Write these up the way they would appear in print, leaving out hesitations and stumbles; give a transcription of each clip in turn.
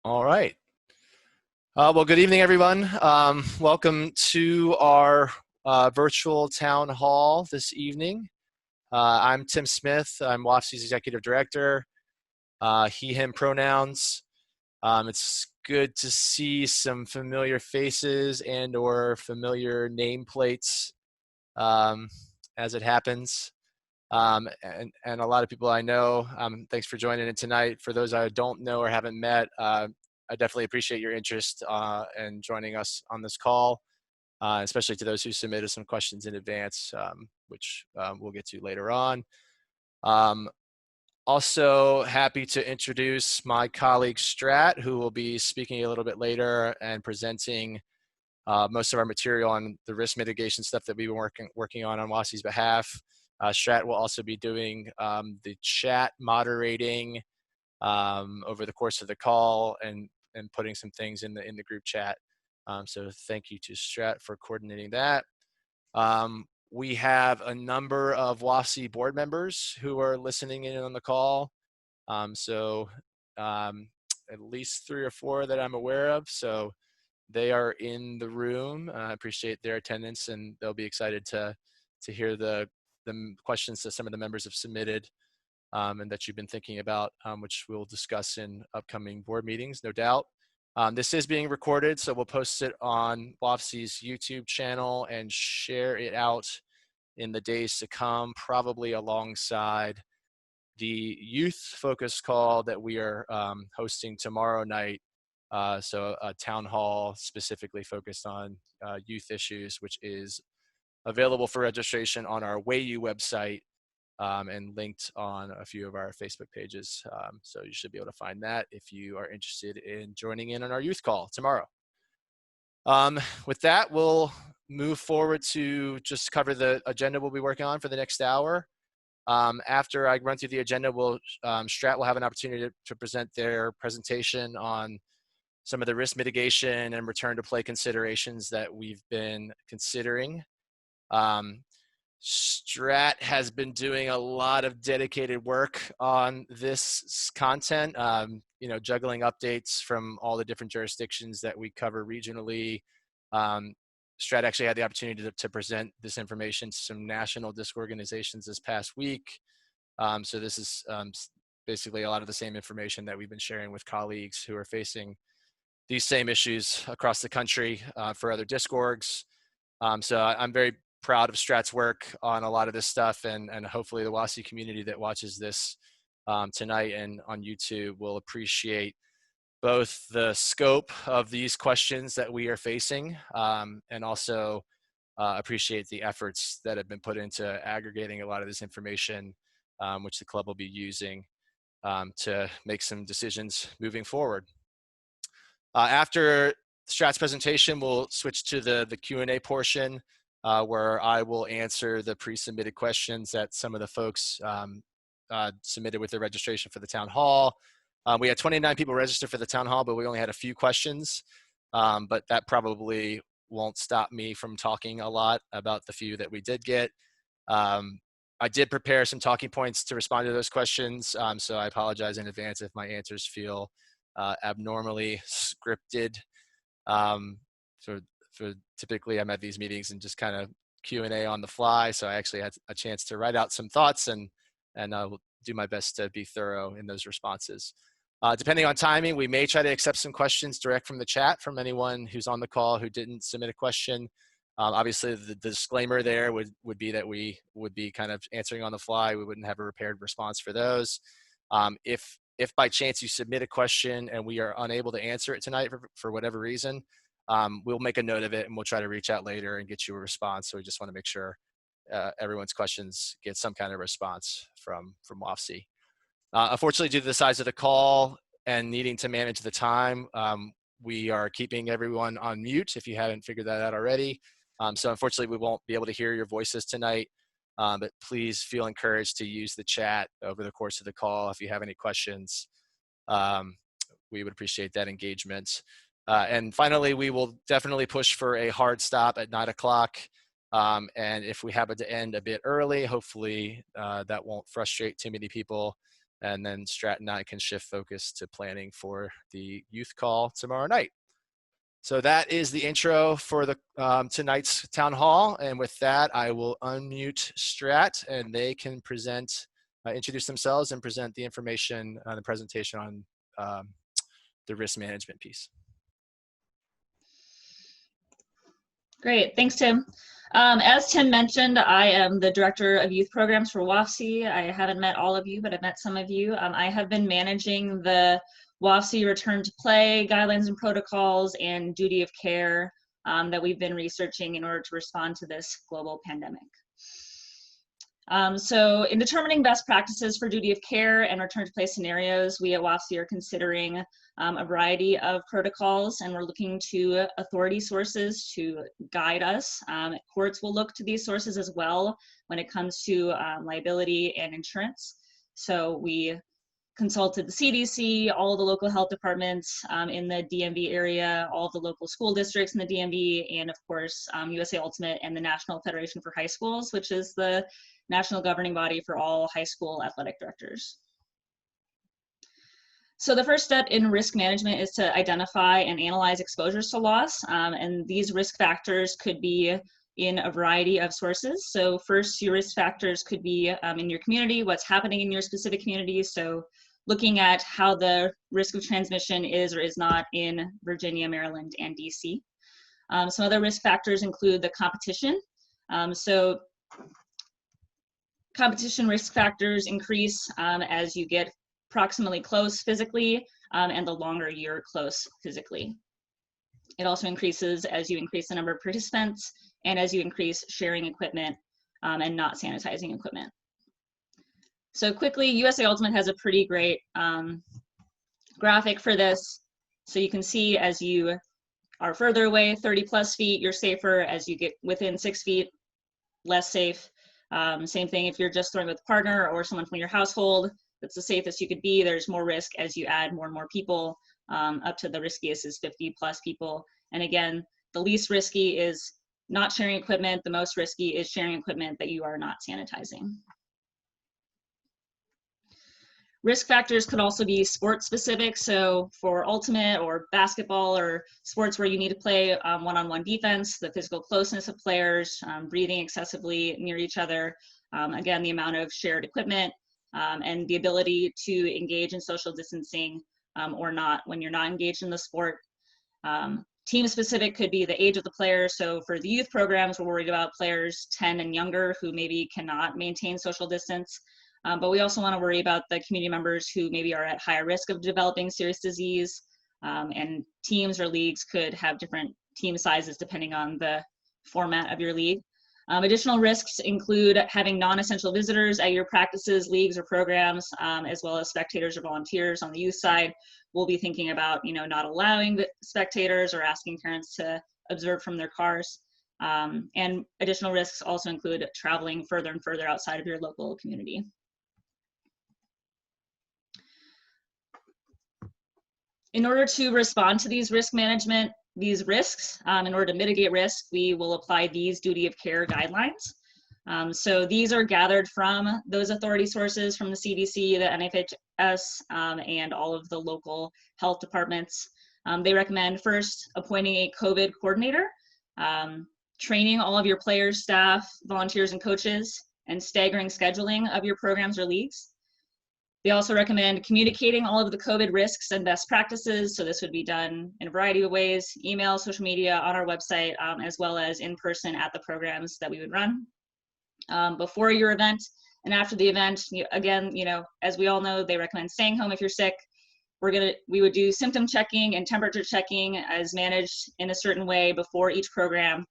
All right. Well, good evening, everyone. Welcome to our virtual town hall this evening. I'm Tim Smith. I'm WAFC's Executive Director. He, him pronouns. It's good to see some familiar faces and or familiar nameplates as it happens. And a lot of people I know. Thanks for joining in tonight. For those I don't know or haven't met, I definitely appreciate your interest and joining us on this call, especially to those who submitted some questions in advance, which we'll get to later on. Also happy to introduce my colleague Strat, who will be speaking a little bit later and presenting most of our material on the risk mitigation stuff that we've been working on WASC's behalf. Strat will also be doing the chat moderating over the course of the call and putting some things in the group chat. So thank you to Strat for coordinating that. We have a number of WAFC board members who are listening in on the call. At least 3 or 4 that I'm aware of. So they are in the room. I appreciate their attendance, and they'll be excited to hear the questions that some of the members have submitted and that you've been thinking about, which we'll discuss in upcoming board meetings, no doubt. This is being recorded, so we'll post it on WAFC's YouTube channel and share it out in the days to come, probably alongside the youth focus call that we are hosting tomorrow night. So a town hall specifically focused on youth issues, which is available for registration on our WAYU website and linked on a few of our Facebook pages. So you should be able to find that if you are interested in joining in on our youth call tomorrow. With that, we'll move forward to just cover the agenda we'll be working on for the next hour. After I run through the agenda, Strat will have an opportunity to present their presentation on some of the risk mitigation and return to play considerations that we've been considering. Strat has been doing a lot of dedicated work on this content, juggling updates from all the different jurisdictions that we cover regionally. Strat actually had the opportunity to present this information to some national DISC organizations this past week. So this is basically a lot of the same information that we've been sharing with colleagues who are facing these same issues across the country for other DISC orgs. So I'm very proud of Strat's work on a lot of this stuff, and hopefully the WASC community that watches this tonight and on YouTube will appreciate both the scope of these questions that we are facing and also appreciate the efforts that have been put into aggregating a lot of this information, which the club will be using to make some decisions moving forward. After Strat's presentation, we'll switch to the Q&A portion where I will answer the pre-submitted questions that some of the folks submitted with their registration for the town hall. We had 29 people registered for the town hall, but we only had a few questions. But that probably won't stop me from talking a lot about the few that we did get. I did prepare some talking points to respond to those questions, so I apologize in advance if my answers feel abnormally scripted. So typically I'm at these meetings and just kind of Q&A on the fly, so I actually had a chance to write out some thoughts, and I'll do my best to be thorough in those responses. Depending on timing, we may try to accept some questions direct from the chat from anyone who's on the call who didn't submit a question. Obviously, the disclaimer there would be that we would be kind of answering on the fly. We wouldn't have a prepared response for those. If by chance you submit a question and we are unable to answer it tonight for whatever reason, we'll make a note of it and we'll try to reach out later and get you a response. So we just want to make sure everyone's questions get some kind of response from WAFC. Unfortunately, due to the size of the call and needing to manage the time, we are keeping everyone on mute if you haven't figured that out already. So unfortunately, we won't be able to hear your voices tonight, but please feel encouraged to use the chat over the course of the call if you have any questions. We would appreciate that engagement. And finally, we will definitely push for a hard stop at 9 o'clock. And if we happen to end a bit early, hopefully that won't frustrate too many people and then Strat and I can shift focus to planning for the youth call tomorrow night. So that is the intro for the tonight's town hall. And with that, I will unmute Strat and they can present, introduce themselves and present the information on the presentation on the risk management piece. Great, thanks, Tim. As Tim mentioned, I am the Director of Youth Programs for WAFC. I haven't met all of you, but I've met some of you. I have been managing the WAFC Return to Play guidelines and protocols and duty of care that we've been researching in order to respond to this global pandemic. So in determining best practices for duty of care and return to play scenarios, we at WAFC are considering a variety of protocols, and we're looking to authority sources to guide us. Courts will look to these sources as well when it comes to liability and insurance. So we consulted the CDC, all the local health departments in the DMV area, all the local school districts in the DMV, and of course, USA Ultimate and the National Federation for High Schools, which is the national governing body for all high school athletic directors. So the first step in risk management is to identify and analyze exposures to loss, and these risk factors could be in a variety of sources. So first, your risk factors could be in your community, what's happening in your specific community. So looking at how the risk of transmission is or is not in Virginia, Maryland, and DC. Some other risk factors include the competition. So competition risk factors increase as you get proximally close physically and the longer you're close physically. It also increases as you increase the number of participants and as you increase sharing equipment and not sanitizing equipment. So quickly, USA Ultimate has a pretty great graphic for this. So you can see as you are further away, 30+ feet, you're safer. As you get within 6 feet, less safe. Same thing if you're just throwing with a partner or someone from your household, that's the safest you could be. There's more risk as you add more and more people, up to the riskiest is 50+ people. And again, the least risky is not sharing equipment. The most risky is sharing equipment that you are not sanitizing. Risk factors could also be sport specific. So for ultimate or basketball or sports where you need to play one-on-one defense, the physical closeness of players, breathing excessively near each other, again, the amount of shared equipment, and the ability to engage in social distancing or not when you're not engaged in the sport. Team specific could be the age of the player. So for the youth programs, we're worried about players 10 and younger who maybe cannot maintain social distance. But we also want to worry about the community members who maybe are at higher risk of developing serious disease. And teams or leagues could have different team sizes depending on the format of your league. Additional risks include having non-essential visitors at your practices, leagues, or programs, as well as spectators or volunteers. On the youth side, we'll be thinking about, not allowing the spectators or asking parents to observe from their cars. And additional risks also include traveling further and further outside of your local community. In order to respond to these risks, in order to mitigate risk, we will apply these duty of care guidelines. So these are gathered from those authority sources from the CDC, the NHS, and all of the local health departments. They recommend first appointing a COVID coordinator, training all of your players, staff, volunteers, and coaches, and staggering scheduling of your programs or leagues. They also recommend communicating all of the COVID risks and best practices. So this would be done in a variety of ways: email, social media, on our website, as well as in person at the programs that we would run. Before your event and after the event, again, as we all know, they recommend staying home if you're sick. We would do symptom checking and temperature checking as managed in a certain way before each program.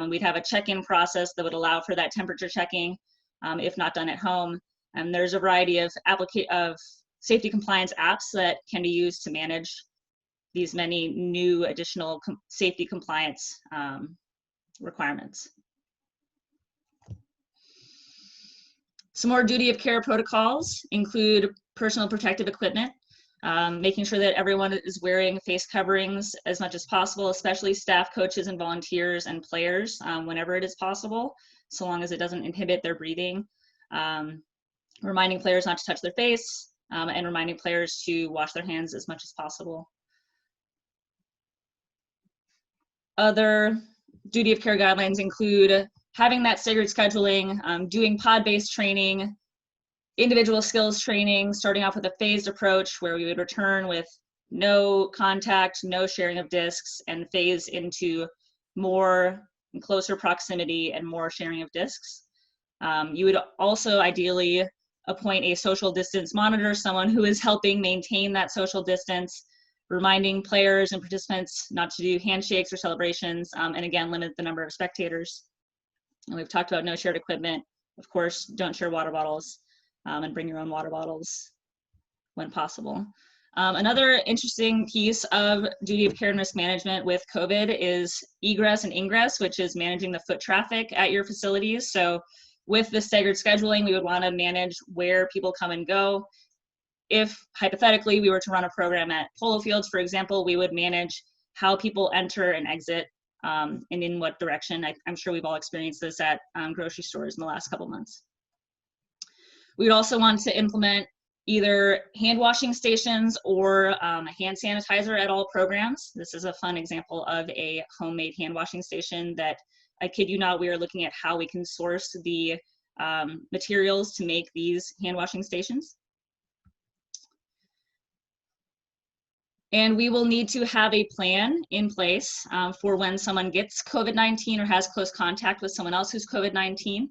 We'd have a check-in process that would allow for that temperature checking if not done at home. And there's a variety of safety compliance apps that can be used to manage these many new additional safety compliance requirements. Some more duty of care protocols include personal protective equipment, making sure that everyone is wearing face coverings as much as possible, especially staff, coaches, and volunteers and players whenever it is possible, so long as it doesn't inhibit their breathing. Reminding players not to touch their face, and reminding players to wash their hands as much as possible. Other duty of care guidelines include having that staggered scheduling, doing pod-based training, individual skills training, starting off with a phased approach where we would return with no contact, no sharing of discs, and phase into more and closer proximity and more sharing of discs. You would also ideally appoint a social distance monitor, someone who is helping maintain that social distance, reminding players and participants not to do handshakes or celebrations, and again, limit the number of spectators. And we've talked about no shared equipment. Of course, don't share water bottles, and bring your own water bottles when possible. Another interesting piece of duty of care and risk management with COVID is egress and ingress, which is managing the foot traffic at your facilities. So with the staggered scheduling, we would want to manage where people come and go. If hypothetically we were to run a program at polo fields, for example, we would manage how people enter and exit, and in what direction. I'm sure we've all experienced this at grocery stores in the last couple months. We would also want to implement either hand washing stations or a hand sanitizer at all programs. This is a fun example of a homemade hand washing station that, I kid you not, we are looking at how we can source the materials to make these hand washing stations. And we will need to have a plan in place for when someone gets COVID-19 or has close contact with someone else who's COVID-19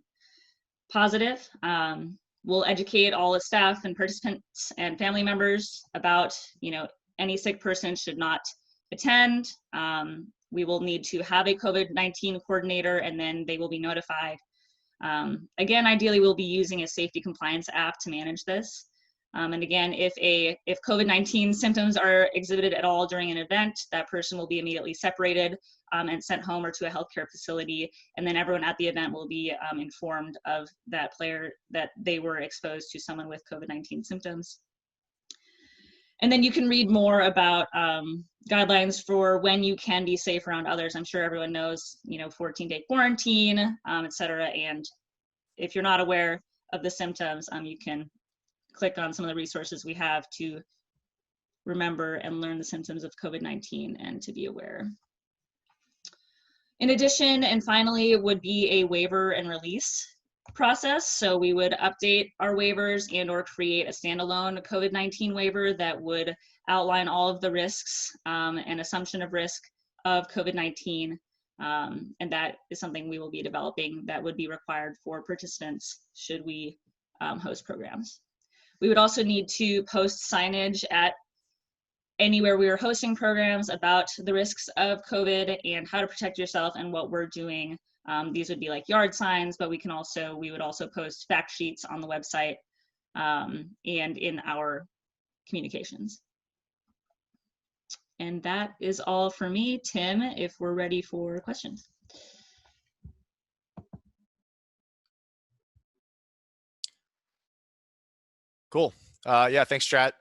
positive. We'll educate all the staff and participants and family members about, any sick person should not attend. We will need to have a COVID-19 coordinator, and then they will be notified. Again, ideally, we'll be using a safety compliance app to manage this. And again, if COVID-19 symptoms are exhibited at all during an event, that person will be immediately separated and sent home or to a healthcare facility. And then everyone at the event will be informed of that player that they were exposed to someone with COVID-19 symptoms. And then you can read more about guidelines for when you can be safe around others. I'm sure everyone knows, 14-day quarantine, et cetera. And if you're not aware of the symptoms, you can click on some of the resources we have to remember and learn the symptoms of COVID-19 and to be aware. In addition, and finally, would be a waiver and release process. So we would update our waivers and or create a standalone COVID-19 waiver that would outline all of the risks and assumption of risk of COVID-19. And that is something we will be developing that would be required for participants should we host programs. We would also need to post signage at anywhere we are hosting programs about the risks of COVID and how to protect yourself and what we're doing. These would be like yard signs, but we would also post fact sheets on the website and in our communications. And that is all for me. Tim, if we're ready for questions. Cool. Yeah, thanks, Strat.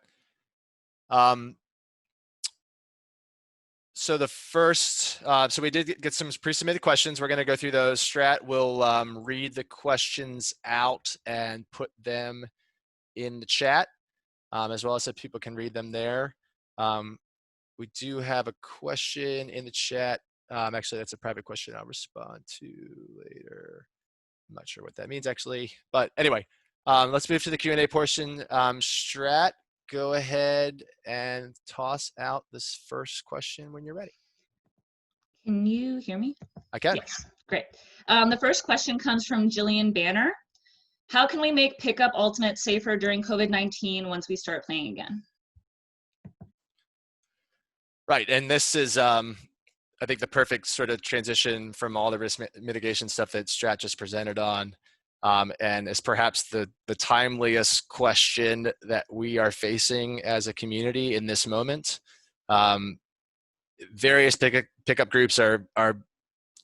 So the first, so we did get some pre-submitted questions. We're going to go through those. Strat will read the questions out and put them in the chat, as well as so people can read them there. We do have a question in the chat. Actually, that's a private question I'll respond to later. I'm not sure what that means, actually. But anyway, let's move to the Q&A portion. Strat, go ahead and toss out this first question when you're ready. Can you hear me? I can. Yes, great. The first question comes from Jillian Banner. How can we make Pickup Ultimate safer during COVID-19 once we start playing again? Right, and this is, I think, the perfect sort of transition from all the risk mitigation stuff that Strat just presented on. And is perhaps the timeliest question that we are facing as a community in this moment. Various pickup groups are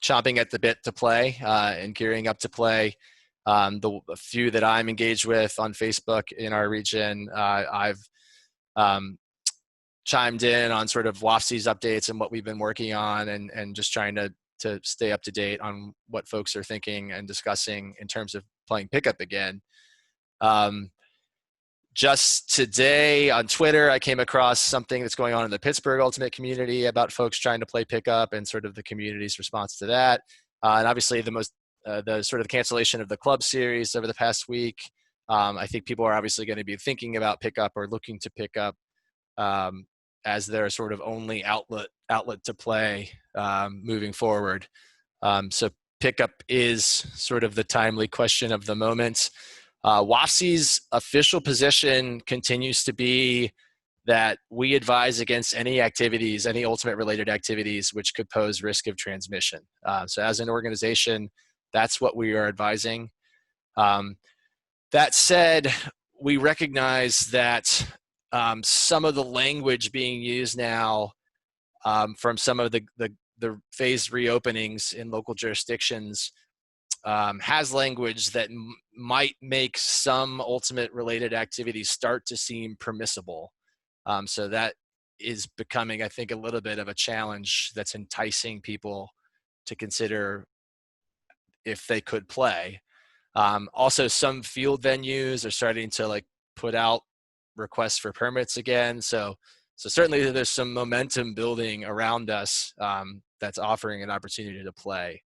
chomping at the bit to play and gearing up to play. The few that I'm engaged with on Facebook in our region, I've chimed in on sort of WAFC's updates and what we've been working on, and just trying to stay up to date on what folks are thinking and discussing in terms of playing pickup again. just today on Twitter, I came across something that's going on in the Pittsburgh Ultimate community about folks trying to play pickup and sort of the community's response to that. And obviously the sort of the cancellation of the club series over the past week. I think people are obviously going to be thinking about pickup or looking to pick up as their sort of only outlet to play moving forward. So pickup is sort of the timely question of the moment. WAFC's official position continues to be that we advise against any activities, any ultimate related activities, which could pose risk of transmission. So as an organization, that's what we are advising. That said, we recognize that some of the language being used now from some of the phased reopenings in local jurisdictions has language that might make some ultimate related activities start to seem permissible. So that is becoming, I think, a little bit of a challenge that's enticing people to consider if they could play. Also, some field venues are starting to like put out requests for permits again. So certainly there's some momentum building around us that's offering an opportunity to play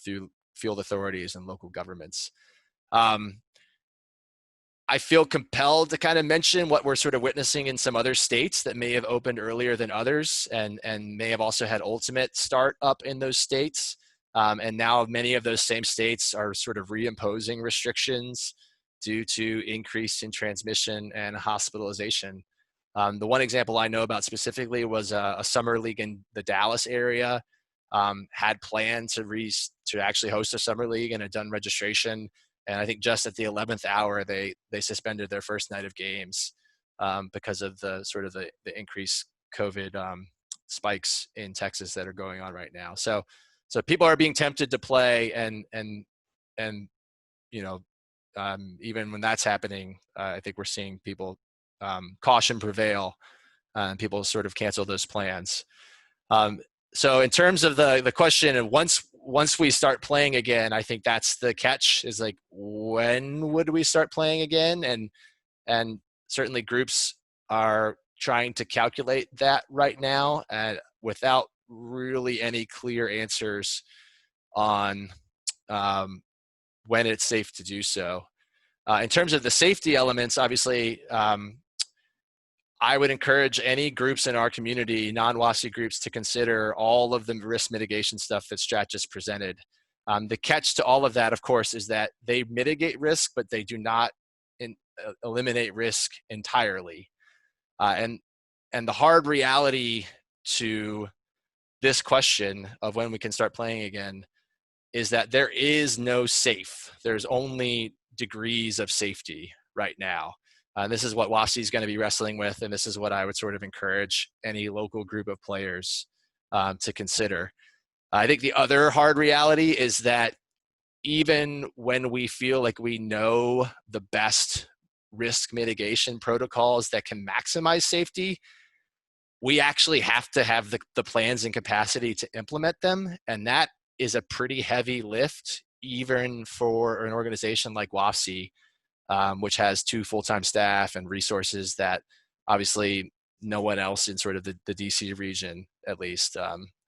through field authorities and local governments. I feel compelled to kind of mention what we're sort of witnessing in some other states that may have opened earlier than others and may have also had ultimate start up in those states. And now many of those same states are sort of reimposing restrictions due to increase in transmission and hospitalization. The one example I know about specifically was a summer league in the Dallas area had planned to actually host a summer league and had done registration. And I think just at the 11th hour, they suspended their first night of games because of the sort of the increased COVID spikes in Texas that are going on right now. So people are being tempted to play, and you know, even when that's happening, I think we're seeing people caution prevail, and people sort of cancel those plans. So in terms of the question of once we start playing again, I think that's the catch, is like, when would we start playing again? And certainly groups are trying to calculate that right now, and without really any clear answers on when it's safe to do so. In terms of the safety elements, obviously, I would encourage any groups in our community, non-WAFC groups, to consider all of the risk mitigation stuff that Strat just presented. The catch to all of that, of course, is that they mitigate risk, but they do not eliminate risk entirely. And the hard reality to this question of when we can start playing again is that there is no safe. There's only degrees of safety right now. This is what WAFC is going to be wrestling with, and this is what I would sort of encourage any local group of players to consider. I think the other hard reality is that even when we feel like we know the best risk mitigation protocols that can maximize safety, we actually have to have the plans and capacity to implement them, and that is a pretty heavy lift, even for an organization like WAFC, which has 2 full-time staff and resources that obviously no one else in sort of the DC region, at least,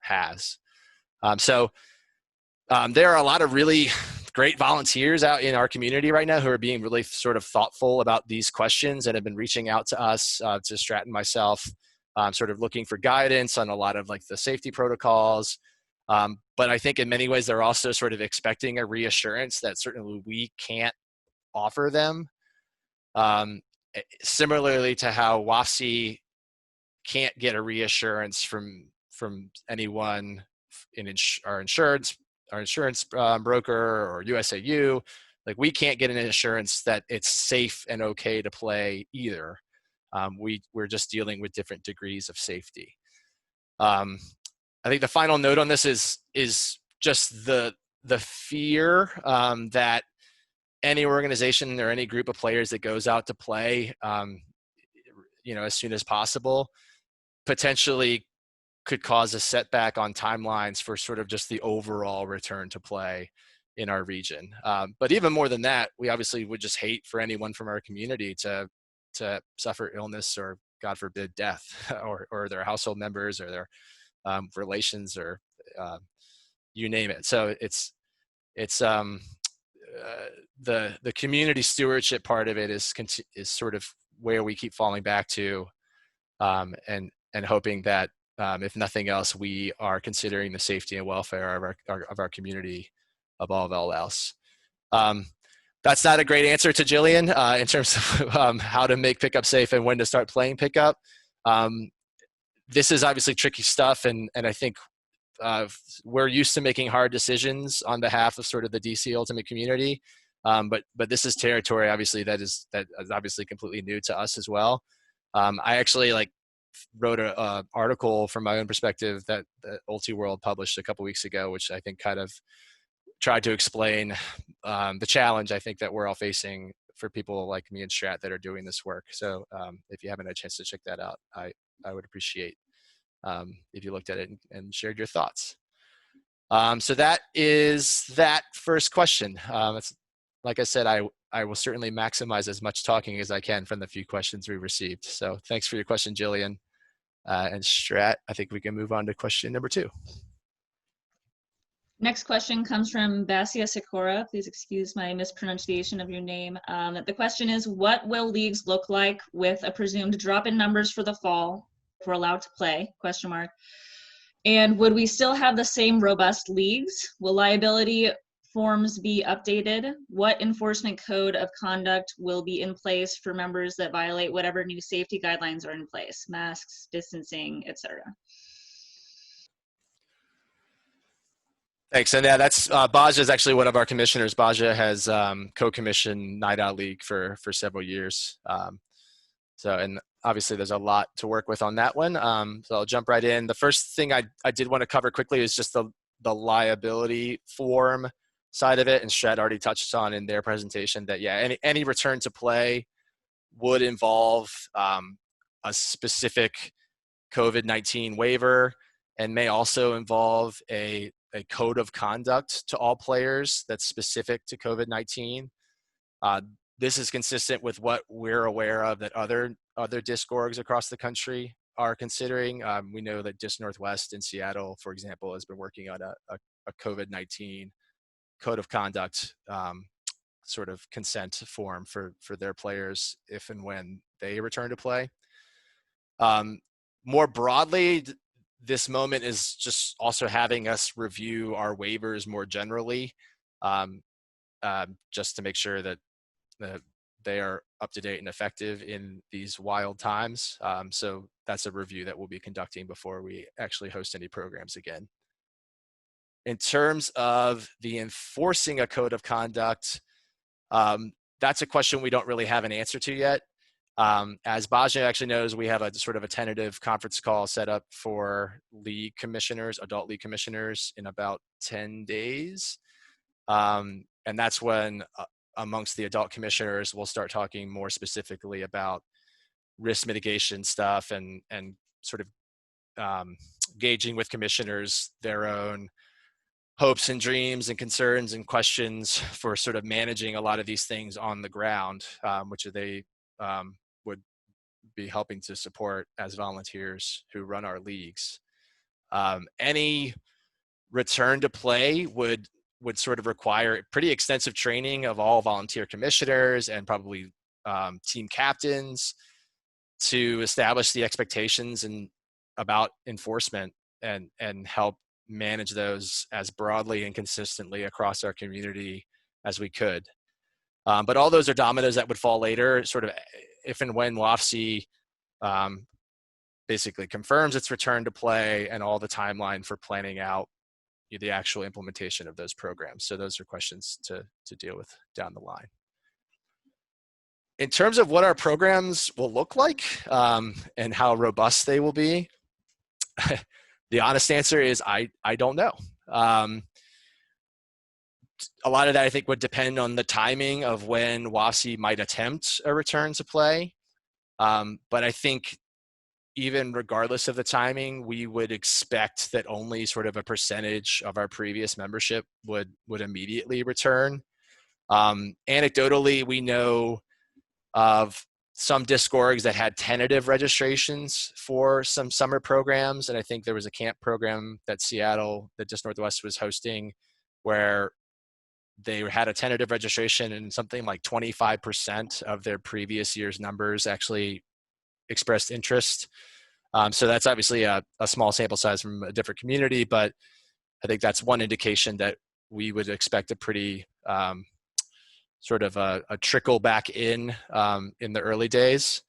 has. So there are a lot of really great volunteers out in our community right now who are being really sort of thoughtful about these questions and have been reaching out to us, to Strat and myself, sort of looking for guidance on a lot of like the safety protocols. But I think in many ways they're also sort of expecting a reassurance that certainly we can't offer them. Similarly to how WAFC can't get a reassurance from anyone in our insurance broker or USAU, like we can't get an assurance that it's safe and okay to play either. We're just dealing with different degrees of safety. I think the final note on this is just the fear that any organization or any group of players that goes out to play, as soon as possible, potentially could cause a setback on timelines for sort of just the overall return to play in our region. But even more than that, we obviously would just hate for anyone from our community to to suffer illness or, God forbid, death, or their household members or their relations, or you name it. So it's the community stewardship part of it is sort of where we keep falling back to, and hoping that if nothing else, we are considering the safety and welfare of our community above all else. That's not a great answer to Jillian in terms of how to make pickup safe and when to start playing pickup. This is obviously tricky stuff, and I think we're used to making hard decisions on behalf of sort of the DC Ultimate community, but this is territory, obviously, that is obviously completely new to us as well. I actually wrote a article from my own perspective that Ulti World published a couple weeks ago, which I think kind of tried to explain the challenge I think that we're all facing for people like me and Strat that are doing this work. So if you haven't had a chance to check that out, I would appreciate if you looked at it and shared your thoughts. So that is that first question. It's, like I said, I will certainly maximize as much talking as I can from the few questions we received. So thanks for your question, Jillian. And Strat, I think we can move on to question number 2. Next question comes from Basia Sikora. Please excuse my mispronunciation of your name. The question is, what will leagues look like with a presumed drop in numbers for the fall if we're allowed to play, ? And would we still have the same robust leagues? Will liability forms be updated? What enforcement code of conduct will be in place for members that violate whatever new safety guidelines are in place? Masks, distancing, etc. Thanks. And yeah, that's Baja is actually one of our commissioners. Baja has co-commissioned Night Out League for several years. So, and obviously there's a lot to work with on that one. So I'll jump right in. The first thing I did want to cover quickly is just the liability form side of it. And Strat already touched on in their presentation that, yeah, any return to play would involve a specific COVID-19 waiver, and may also involve a code of conduct to all players that's specific to COVID-19. This is consistent with what we're aware of that other disc orgs across the country are considering. We know that Disc Northwest in Seattle, for example, has been working on a COVID-19 code of conduct sort of consent form for their players if and when they return to play. More broadly, this moment is just also having us review our waivers more generally, just to make sure that they are up to date and effective in these wild times. So that's a review that we'll be conducting before we actually host any programs again. In terms of the enforcing a code of conduct, that's a question we don't really have an answer to yet. As Baja actually knows, we have a sort of a tentative conference call set up for league commissioners, adult league commissioners, in about 10 days. And that's when amongst the adult commissioners, we'll start talking more specifically about risk mitigation stuff and sort of gauging with commissioners their own hopes and dreams and concerns and questions for sort of managing a lot of these things on the ground, which they would be helping to support as volunteers who run our leagues. Any return to play would sort of require pretty extensive training of all volunteer commissioners and probably team captains to establish the expectations and about enforcement and help manage those as broadly and consistently across our community as we could. But all those are dominoes that would fall later, sort of if and when WAFC basically confirms its return to play and all the timeline for planning out the actual implementation of those programs. So those are questions to deal with down the line. In terms of what our programs will look like and how robust they will be, the honest answer is I don't know. A lot of that I think would depend on the timing of when WAFC might attempt a return to play. But I think even regardless of the timing, we would expect that only sort of a percentage of our previous membership would immediately return. Anecdotally, we know of some disc orgs that had tentative registrations for some summer programs. And I think there was a camp program that Seattle, that Just Northwest was hosting, where they had a tentative registration and something like 25% of their previous year's numbers actually expressed interest. So that's obviously a small sample size from a different community, but I think that's one indication that we would expect a pretty sort of a trickle back in the early days.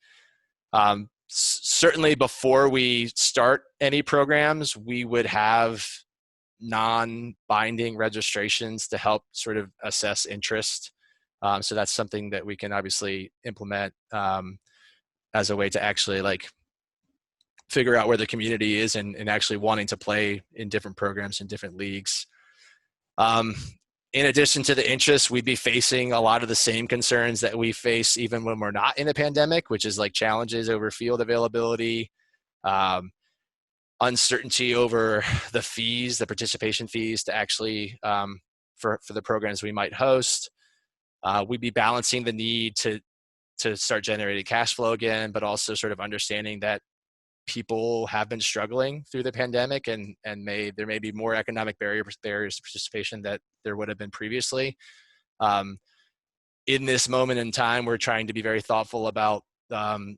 Certainly before we start any programs, we would have non-binding registrations to help sort of assess interest. So that's something that we can obviously implement as a way to actually like figure out where the community is and actually wanting to play in different programs in different leagues. In addition to the interest, we'd be facing a lot of the same concerns that we face even when we're not in a pandemic, which is like challenges over field availability, uncertainty over the fees, the participation fees to actually for the programs we might host. We'd be balancing the need to start generating cash flow again, but also sort of understanding that people have been struggling through the pandemic and there may be more economic barriers to participation that there would have been previously. In this moment in time, we're trying to be very thoughtful about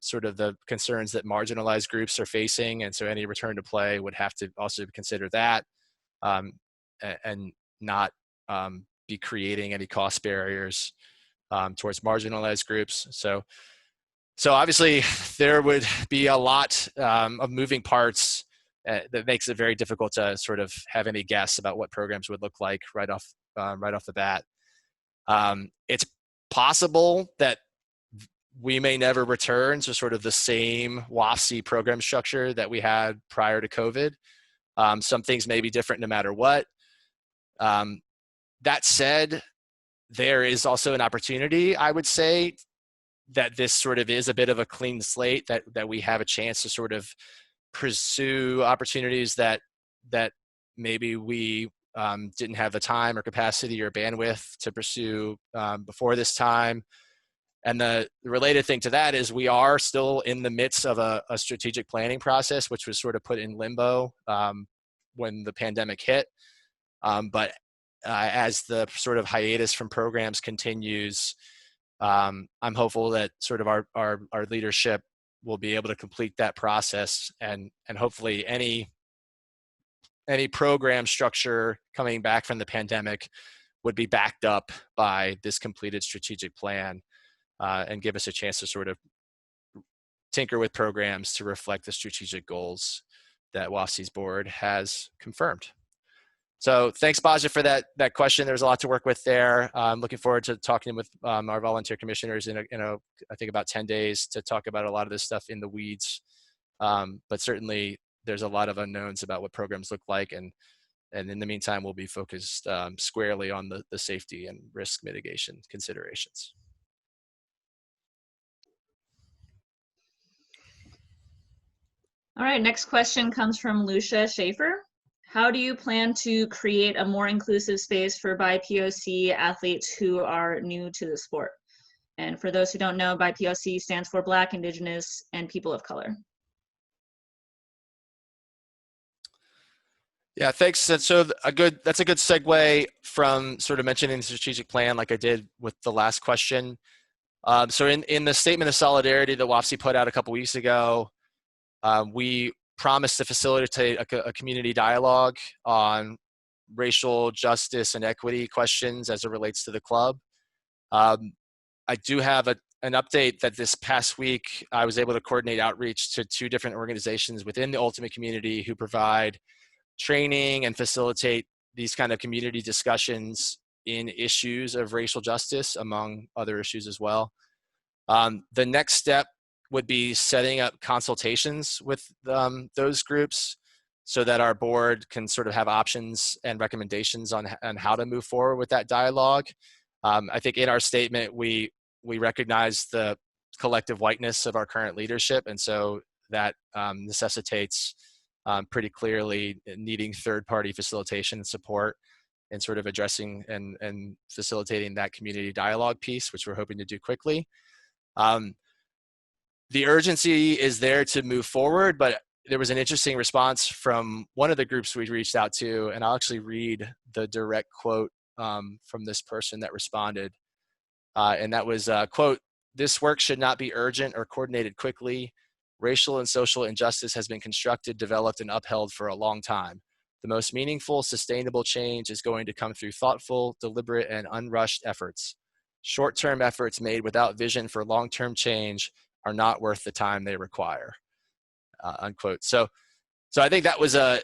sort of the concerns that marginalized groups are facing. And so any return to play would have to also consider that and not be creating any cost barriers towards marginalized groups. So obviously there would be a lot of moving parts that makes it very difficult to sort of have any guess about what programs would look like right off the bat. It's possible that we may never return to sort of the same WAFC program structure that we had prior to COVID. Some things may be different no matter what. That said, there is also an opportunity, I would say, that this sort of is a bit of a clean slate, that we have a chance to sort of pursue opportunities that maybe we didn't have the time or capacity or bandwidth to pursue before this time. And the related thing to that is we are still in the midst of a strategic planning process, which was sort of put in limbo when the pandemic hit. But as the sort of hiatus from programs continues, I'm hopeful that sort of our leadership will be able to complete that process, and hopefully any program structure coming back from the pandemic would be backed up by this completed strategic plan and give us a chance to sort of tinker with programs to reflect the strategic goals that WAFC's board has confirmed. So thanks, Baja, for that question. There's a lot to work with there. I'm looking forward to talking with our volunteer commissioners in I think about 10 days to talk about a lot of this stuff in the weeds. But certainly there's a lot of unknowns about what programs look like. And in the meantime, we'll be focused squarely on the safety and risk mitigation considerations. All right, next question comes from Lucia Schaefer. How do you plan to create a more inclusive space for BIPOC athletes who are new to the sport? And for those who don't know, BIPOC stands for Black, Indigenous, and People of Color. Yeah, thanks. So that's a good segue from sort of mentioning the strategic plan like I did with the last question. So in the statement of solidarity that WAFC put out a couple weeks ago, we promised to facilitate a community dialogue on racial justice and equity questions as it relates to the club. I do have an update that this past week, I was able to coordinate outreach to 2 different organizations within the Ultimate community who provide training and facilitate these kind of community discussions in issues of racial justice, among other issues as well. The next step would be setting up consultations with those groups so that our board can sort of have options and recommendations on how to move forward with that dialogue. I think in our statement, we recognize the collective whiteness of our current leadership, and so that necessitates pretty clearly needing third-party facilitation and support and sort of addressing and facilitating that community dialogue piece, which we're hoping to do quickly. the urgency is there to move forward, but there was an interesting response from one of the groups we reached out to, and I'll actually read the direct quote from this person that responded. And that was, quote, "This work should not be urgent or coordinated quickly. Racial and social injustice has been constructed, developed, and upheld for a long time. The most meaningful, sustainable change is going to come through thoughtful, deliberate, and unrushed efforts. Short-term efforts made without vision for long-term change are not worth the time they require," unquote. So I think that was a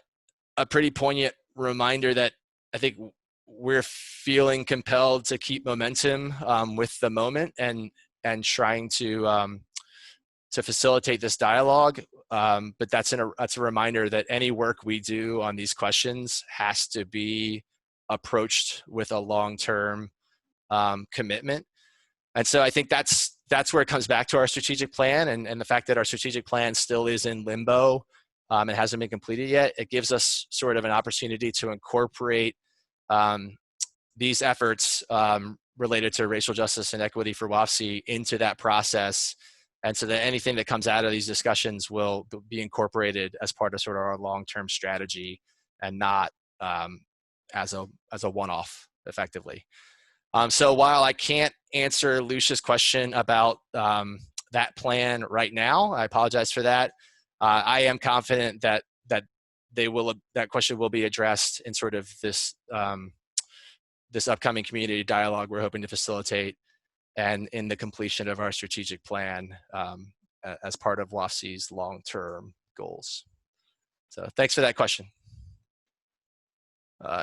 pretty poignant reminder that I think we're feeling compelled to keep momentum with the moment and trying to facilitate this dialogue. But that's a reminder that any work we do on these questions has to be approached with a long-term commitment. And so I think that's where it comes back to our strategic plan, and the fact that our strategic plan still is in limbo. It hasn't been completed yet. It gives us sort of an opportunity to incorporate these efforts related to racial justice and equity for WAFC into that process, and so that anything that comes out of these discussions will be incorporated as part of sort of our long-term strategy, and not as a one-off, effectively. So while I can't answer Lucia's question about that plan right now, I apologize for that. I am confident that that question will be addressed in sort of this this upcoming community dialogue we're hoping to facilitate, and in the completion of our strategic plan as part of WAFC's long-term goals. So thanks for that question.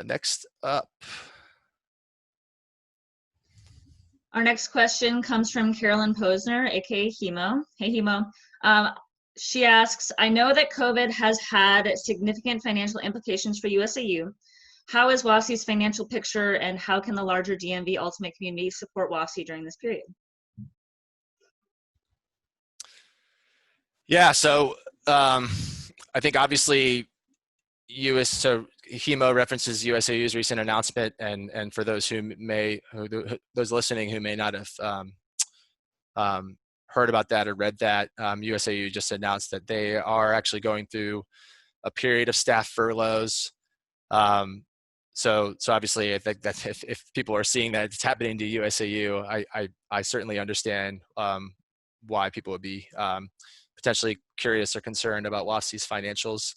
Next up. Our next question comes from Carolyn Posner, aka Hemo. Hey, Hemo. She asks, I know that COVID has had significant financial implications for USAU. How is WAFC's financial picture, and how can the larger DMV Ultimate community support WAFC during this period? Yeah, so I think obviously so Hemo references USAU's recent announcement, and for those those listening who may not have heard about that or read that, USAU just announced that they are actually going through a period of staff furloughs. So obviously, I think that if people are seeing that it's happening to USAU, I certainly understand why people would be potentially curious or concerned about WAFC's financials.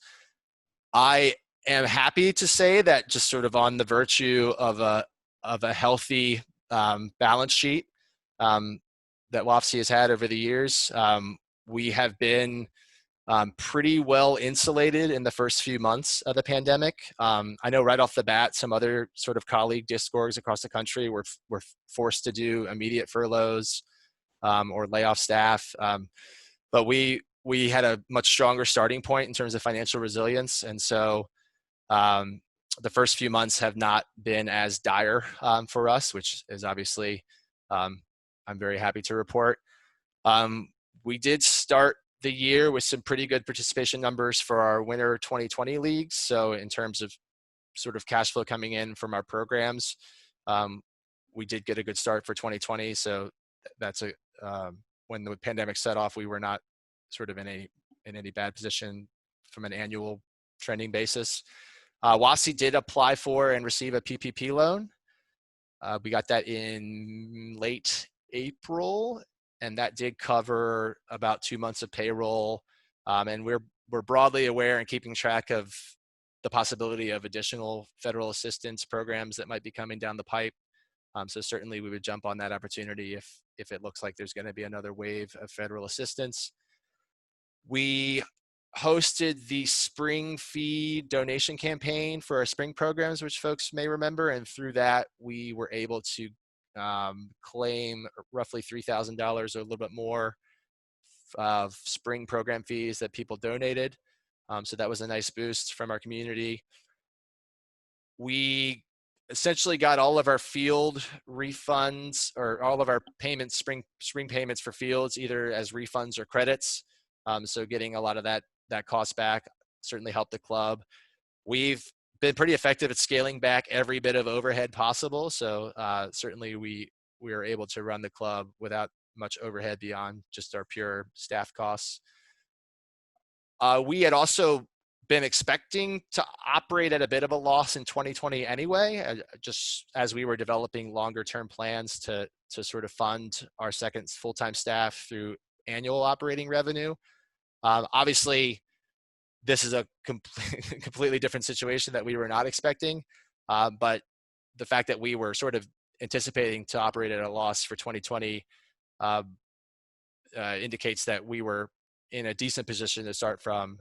I am happy to say that, just sort of on the virtue of a healthy balance sheet that WAFC has had over the years, we have been pretty well insulated in the first few months of the pandemic. I know right off the bat, some other sort of colleague discords across the country were forced to do immediate furloughs or lay off staff. But we had a much stronger starting point in terms of financial resilience. And so the first few months have not been as dire for us, which is obviously, I'm very happy to report. We did start the year with some pretty good participation numbers for our winter 2020 leagues. So in terms of sort of cash flow coming in from our programs, we did get a good start for 2020. So that's when the pandemic set off, we were not sort of in any bad position from an annual trending basis. WAFC did apply for and receive a PPP loan. We got that in late April, and that did cover about 2 months of payroll. And we're broadly aware and keeping track of the possibility of additional federal assistance programs that might be coming down the pipe. So certainly we would jump on that opportunity if it looks like there's going to be another wave of federal assistance. We hosted the spring fee donation campaign for our spring programs, which folks may remember, and through that we were able to claim roughly $3,000 or a little bit more of spring program fees that people donated. So that was a nice boost from our community. We essentially got all of our field refunds, or all of our payments, spring payments for fields, either as refunds or credits. So getting a lot of that cost back certainly helped the club. We've been pretty effective at scaling back every bit of overhead possible. So certainly we are able to run the club without much overhead beyond just our pure staff costs. We had also been expecting to operate at a bit of a loss in 2020 anyway, just as we were developing longer term plans to sort of fund our second full-time staff through annual operating revenue. Obviously, this is a completely different situation that we were not expecting, but the fact that we were sort of anticipating to operate at a loss for 2020 indicates that we were in a decent position to start from.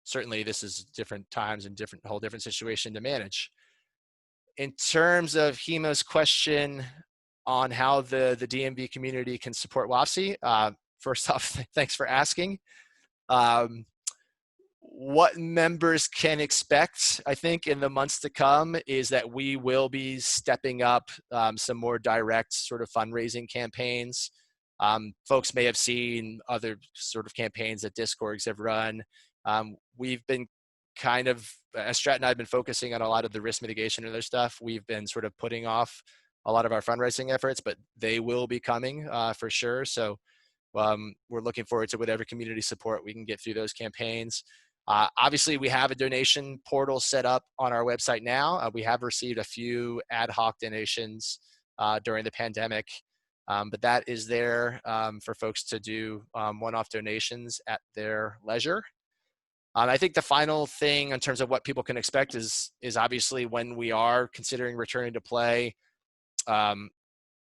Certainly, this is different times and whole different situation to manage. In terms of Hemo's question on how the DMV community can support WAFC, first off, thanks for asking. What members can expect, I think, in the months to come is that we will be stepping up some more direct sort of fundraising campaigns. Folks may have seen other sort of campaigns that Discords have run. We've been kind of, as Strat and I have been focusing on a lot of the risk mitigation and other stuff, we've been sort of putting off a lot of our fundraising efforts, but they will be coming for sure. So we're looking forward to whatever community support we can get through those campaigns. Obviously, we have a donation portal set up on our website now. We have received a few ad hoc donations during the pandemic, but that is there for folks to do one-off donations at their leisure. I think the final thing in terms of what people can expect is obviously when we are considering returning to play,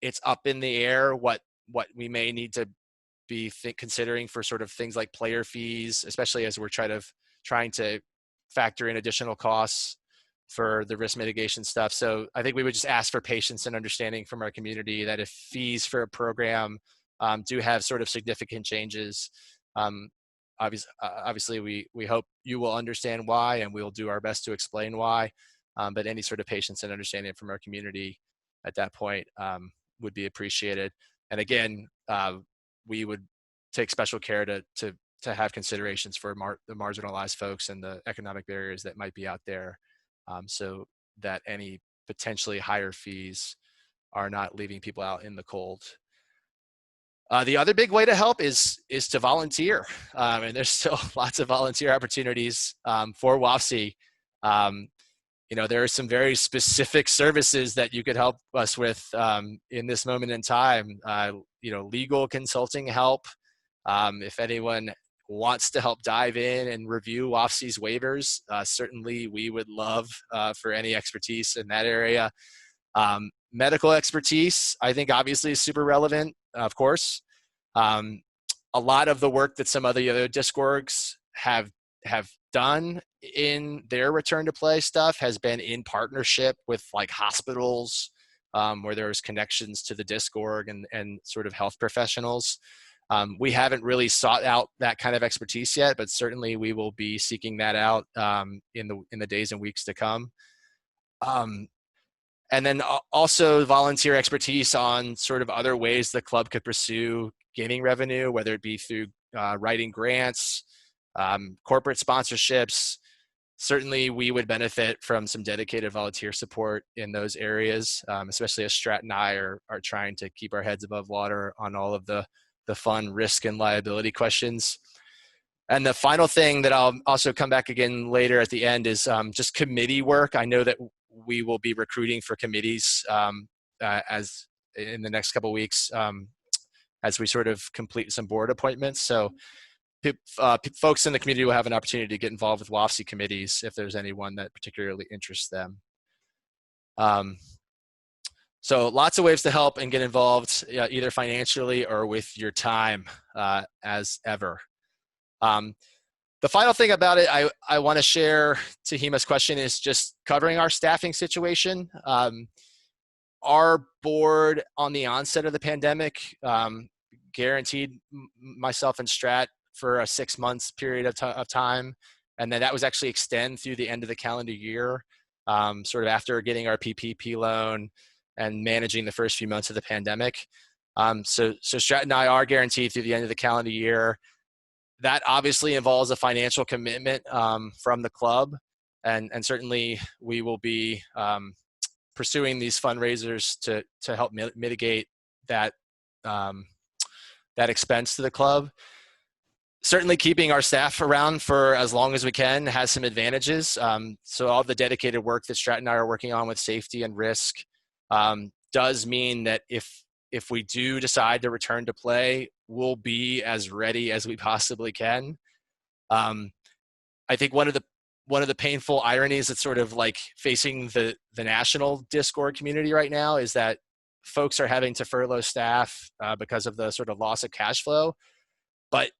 it's up in the air what we may need to be considering for sort of things like player fees, especially as we're trying to factor in additional costs for the risk mitigation stuff. So I think we would just ask for patience and understanding from our community that if fees for a program do have sort of significant changes, obviously we hope you will understand why, and we'll do our best to explain why. But any sort of patience and understanding from our community at that point would be appreciated. And again, we would take special care to have considerations for the marginalized folks and the economic barriers that might be out there, so that any potentially higher fees are not leaving people out in the cold. The other big way to help is to volunteer, and there's still lots of volunteer opportunities for WAFC. There are some very specific services that you could help us with in this moment in time. Legal consulting help. If anyone wants to help dive in and review WAFC's waivers, certainly we would love for any expertise in that area. Medical expertise, I think obviously is super relevant, of course. A lot of the work that some of the other Discords have done in their return to play stuff has been in partnership with like hospitals, where there's connections to the Discord and sort of health professionals. We haven't really sought out that kind of expertise yet, but certainly we will be seeking that out in the days and weeks to come. And then also volunteer expertise on sort of other ways the club could pursue gaining revenue, whether it be through writing grants, corporate sponsorships. Certainly we would benefit from some dedicated volunteer support in those areas, especially as Strat and I are trying to keep our heads above water on all of the fun risk and liability questions. And the final thing that I'll also come back again later at the end is just committee work. I know that we will be recruiting for committees as in the next couple of weeks as we sort of complete some board appointments. So folks in the community will have an opportunity to get involved with WAFC committees if there's anyone that particularly interests them. So lots of ways to help and get involved, either financially or with your time as ever. The final thing about it I want to share to Hima's question is just covering our staffing situation. Our board on the onset of the pandemic guaranteed myself and Strat for a 6 months period of time. And then that was actually extend through the end of the calendar year, sort of after getting our PPP loan and managing the first few months of the pandemic. So Strat and I are guaranteed through the end of the calendar year. That obviously involves a financial commitment from the club. And certainly we will be pursuing these fundraisers to help mitigate that that expense to the club. Certainly keeping our staff around for as long as we can has some advantages. So all the dedicated work that Strat and I are working on with safety and risk does mean that if we do decide to return to play, we'll be as ready as we possibly can. I think one of the painful ironies that's sort of like facing the national Discord community right now is that folks are having to furlough staff because of the sort of loss of cash flow. But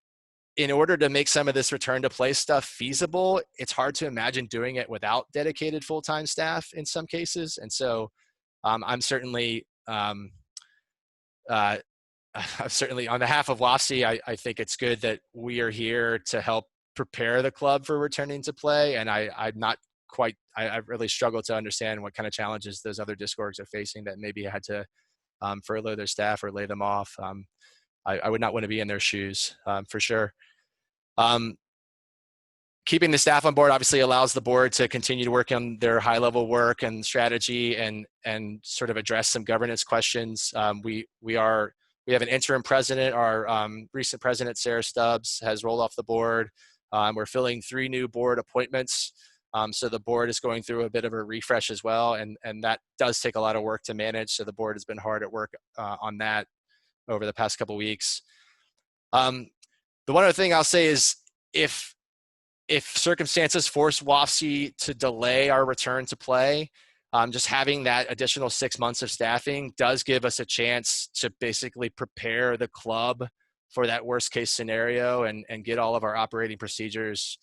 in order to make some of this return to play stuff feasible, it's hard to imagine doing it without dedicated full-time staff in some cases. And so I'm certainly on behalf of WAFC, I think it's good that we are here to help prepare the club for returning to play. And I'm not quite, I really struggle to understand what kind of challenges those other Discords are facing that maybe had to furlough their staff or lay them off. I would not want to be in their shoes for sure. Keeping the staff on board obviously allows the board to continue to work on their high-level work and strategy and sort of address some governance questions. We have an interim president. Our recent president, Sarah Stubbs, has rolled off the board. We're filling 3 new board appointments. So the board is going through a bit of a refresh as well, and that does take a lot of work to manage. So the board has been hard at work on that over the past couple weeks. The one other thing I'll say is if circumstances force WAFC to delay our return to play, just having that additional 6 months of staffing does give us a chance to basically prepare the club for that worst case scenario and get all of our operating procedures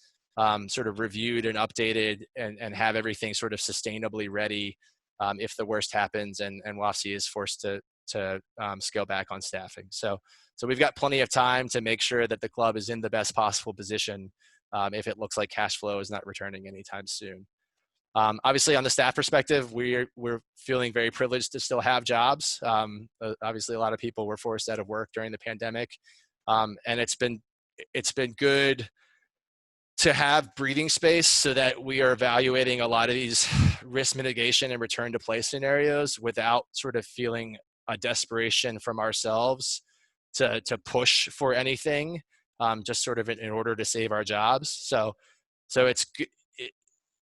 sort of reviewed and updated and have everything sort of sustainably ready if the worst happens and WAFC is forced to scale back on staffing. So we've got plenty of time to make sure that the club is in the best possible position if it looks like cash flow is not returning anytime soon. Obviously, on the staff perspective, we're feeling very privileged to still have jobs. Obviously, a lot of people were forced out of work during the pandemic, and it's been good to have breathing space so that we are evaluating a lot of these risk mitigation and return to play scenarios without sort of feeling a desperation from ourselves to push for anything, just sort of in order to save our jobs. So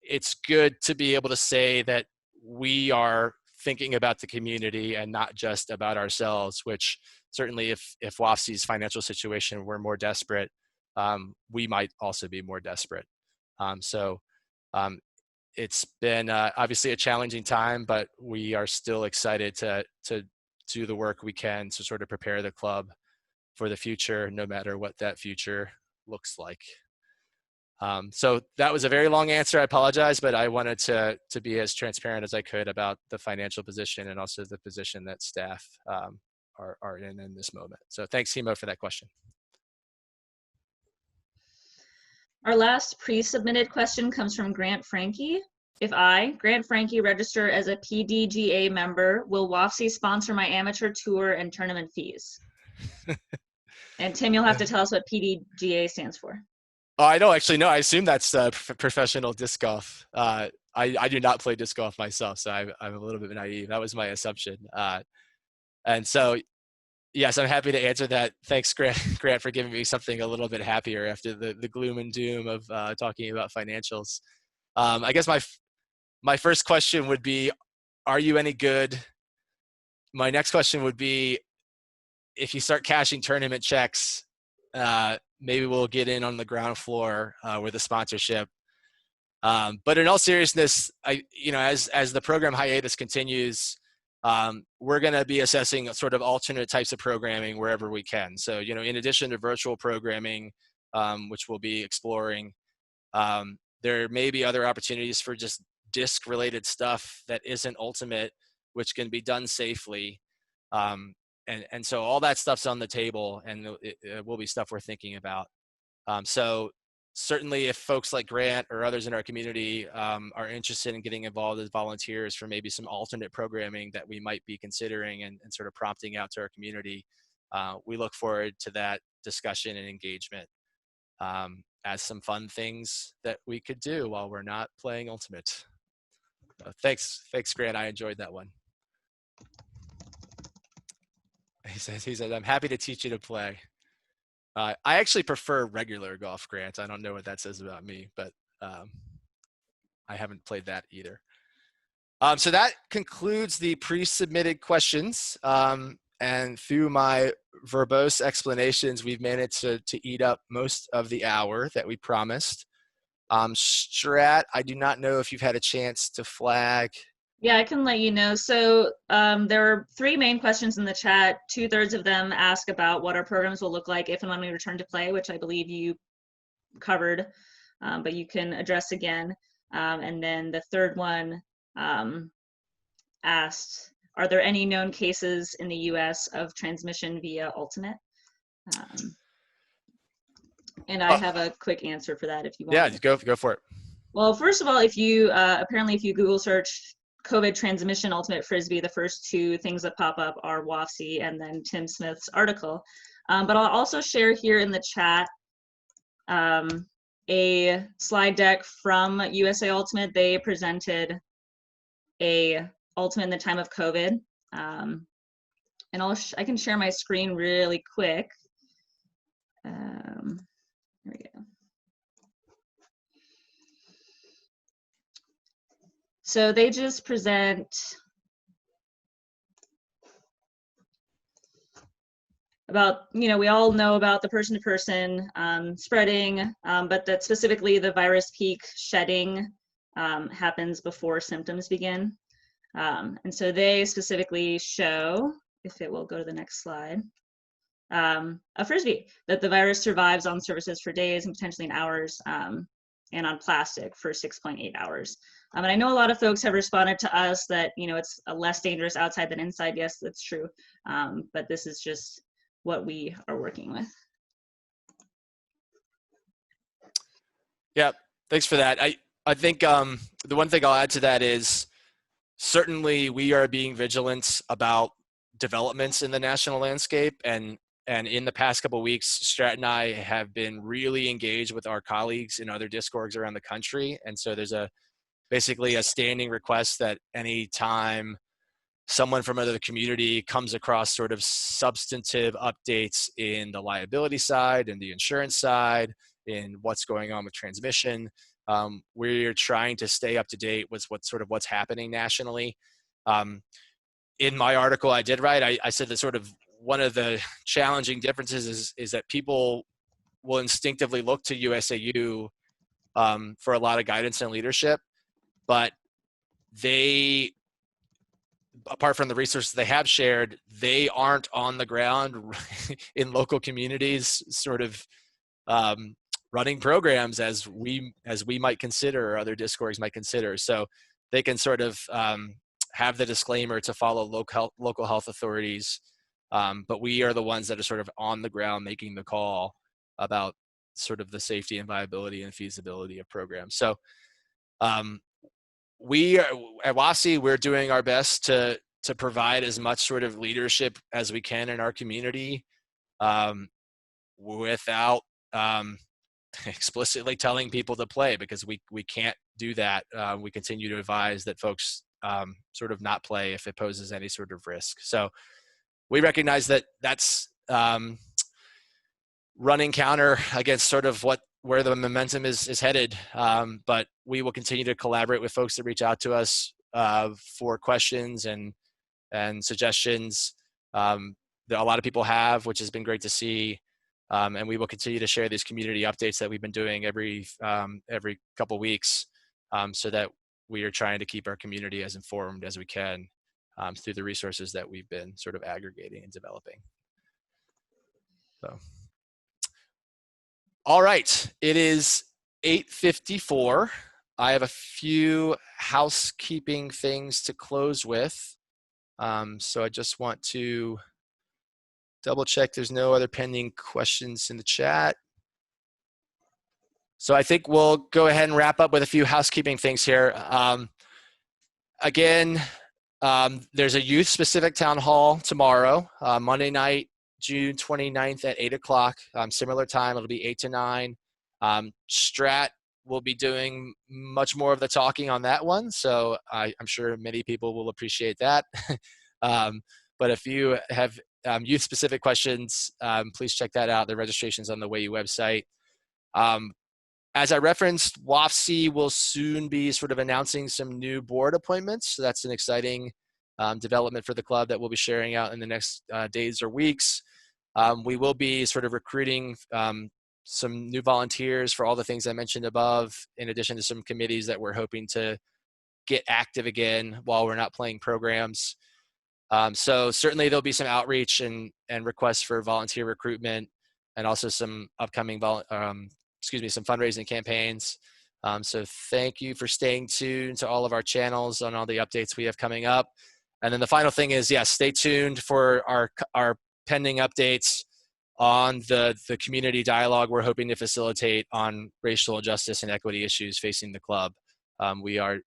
it's good to be able to say that we are thinking about the community and not just about ourselves, which certainly if WAFC's financial situation were more desperate, we might also be more desperate. It's been obviously a challenging time, but we are still excited to do the work we can to sort of prepare the club for the future, no matter what that future looks like. So that was a very long answer. I apologize, but I wanted to be as transparent as I could about the financial position and also the position that staff are in this moment. So thanks, Himo, for that question. Our last pre-submitted question comes from Grant Frankie. If I, Grant Frankie, register as a PDGA member, will WAFC sponsor my amateur tour and tournament fees? And Tim, you'll have to tell us what PDGA stands for. Oh, I don't actually know. I assume that's professional disc golf. I do not play disc golf myself, so I'm a little bit naive. That was my assumption. And so, yes, I'm happy to answer that. Thanks, Grant, for giving me something a little bit happier after the gloom and doom of talking about financials. I guess my first question would be, are you any good? My next question would be, if you start cashing tournament checks, maybe we'll get in on the ground floor with a sponsorship. But in all seriousness, as the program hiatus continues, we're going to be assessing sort of alternate types of programming wherever we can. So, in addition to virtual programming, which we'll be exploring, there may be other opportunities for just disc-related stuff that isn't ultimate, which can be done safely. And so all that stuff's on the table, and it will be stuff we're thinking about. So certainly if folks like Grant or others in our community are interested in getting involved as volunteers for maybe some alternate programming that we might be considering and sort of prompting out to our community, we look forward to that discussion and engagement as some fun things that we could do while we're not playing Ultimate. Thanks, Grant. I enjoyed that one. he said, I'm happy to teach you to play. I actually prefer regular golf, Grant. I don't know what that says about me, but I haven't played that either. So that concludes the pre-submitted questions. And through my verbose explanations, we've managed to eat up most of the hour that we promised. Strat, I do not know if you've had a chance to flag. Yeah, I can let you know. So there are 3 main questions in the chat. 2/3 of them ask about what our programs will look like if and when we return to play, which I believe you covered, but you can address again. And then the third one asked, are there any known cases in the US of transmission via Ultimate? And I have a quick answer for that if you want. Yeah, go for it. Well, first of all, if you apparently if you Google search COVID transmission ultimate frisbee, the first 2 things that pop up are WAFC and then Tim Smith's article. But I'll also share here in the chat a slide deck from USA Ultimate. They presented a ultimate in the time of COVID. And I can share my screen really quick. Here we go. So they just present about, we all know about the person-to-person spreading, but that specifically the virus peak shedding happens before symptoms begin. And so they specifically show, if it will go to the next slide, a frisbee, that the virus survives on surfaces for days and potentially in hours, and on plastic for 6.8 hours. And I know a lot of folks have responded to us that, it's less dangerous outside than inside. Yes, that's true. But this is just what we are working with. Yeah, thanks for that. I think the one thing I'll add to that is certainly we are being vigilant about developments in the national landscape, and in the past couple of weeks, Strat and I have been really engaged with our colleagues in other discords around the country. And so there's basically a standing request that any time someone from another community comes across sort of substantive updates in the liability side and the insurance side, in what's going on with transmission, we're trying to stay up to date with what's happening nationally. In my article I did write, I said that sort of one of the challenging differences is that people will instinctively look to USAU for a lot of guidance and leadership, but they, apart from the resources they have shared, they aren't on the ground in local communities sort of running programs as we might consider, or other discords might consider. So they can sort of have the disclaimer to follow local health authorities, but we are the ones that are sort of on the ground making the call about sort of the safety and viability and feasibility of programs. So we are, at WAFC, we're doing our best to provide as much sort of leadership as we can in our community without explicitly telling people to play, because we can't do that. We continue to advise that folks sort of not play if it poses any sort of risk. So we recognize that that's running counter against sort of where the momentum is headed. But we will continue to collaborate with folks that reach out to us for questions and suggestions that a lot of people have, which has been great to see. And we will continue to share these community updates that we've been doing every couple weeks, so that we are trying to keep our community as informed as we can through the resources that we've been sort of aggregating and developing. So, all right, it is 8:54. I have a few housekeeping things to close with. So I just want to double check there's no other pending questions in the chat. So I think we'll go ahead and wrap up with a few housekeeping things here. Again, there's a youth-specific town hall tomorrow, Monday night, June 29th at 8 o'clock, similar time. It'll be 8 to 9. Strat will be doing much more of the talking on that one, so I'm sure many people will appreciate that. But if you have youth-specific questions, please check that out. The registration's on the WAU website. As I referenced, WAFC will soon be sort of announcing some new board appointments. So that's an exciting development for the club that we'll be sharing out in the next days or weeks. We will be sort of recruiting some new volunteers for all the things I mentioned above, in addition to some committees that we're hoping to get active again while we're not playing programs. So certainly there'll be some outreach and requests for volunteer recruitment, and also some upcoming some fundraising campaigns. So thank you for staying tuned to all of our channels on all the updates we have coming up. And then the final thing is, yes, stay tuned for our pending updates on the community dialogue we're hoping to facilitate on racial justice and equity issues facing the club. We are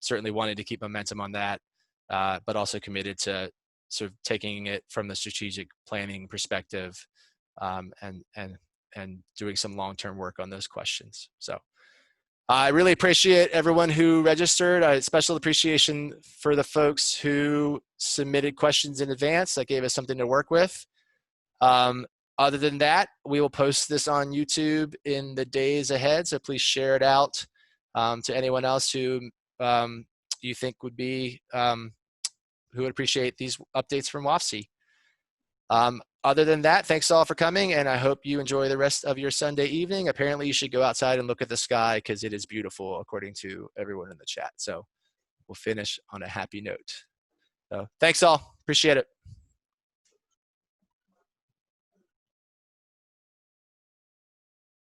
certainly wanting to keep momentum on that, but also committed to sort of taking it from the strategic planning perspective, and doing some long-term work on those questions. So I really appreciate everyone who registered. Special appreciation for the folks who submitted questions in advance. That gave us something to work with. Other than that, we will post this on YouTube in the days ahead, so please share it out to anyone else who you think would be, who would appreciate these updates from WAFC. Other than that, thanks all for coming, and I hope you enjoy the rest of your Sunday evening. Apparently you should go outside and look at the sky because it is beautiful, according to everyone in the chat. So we'll finish on a happy note. So thanks all, appreciate it.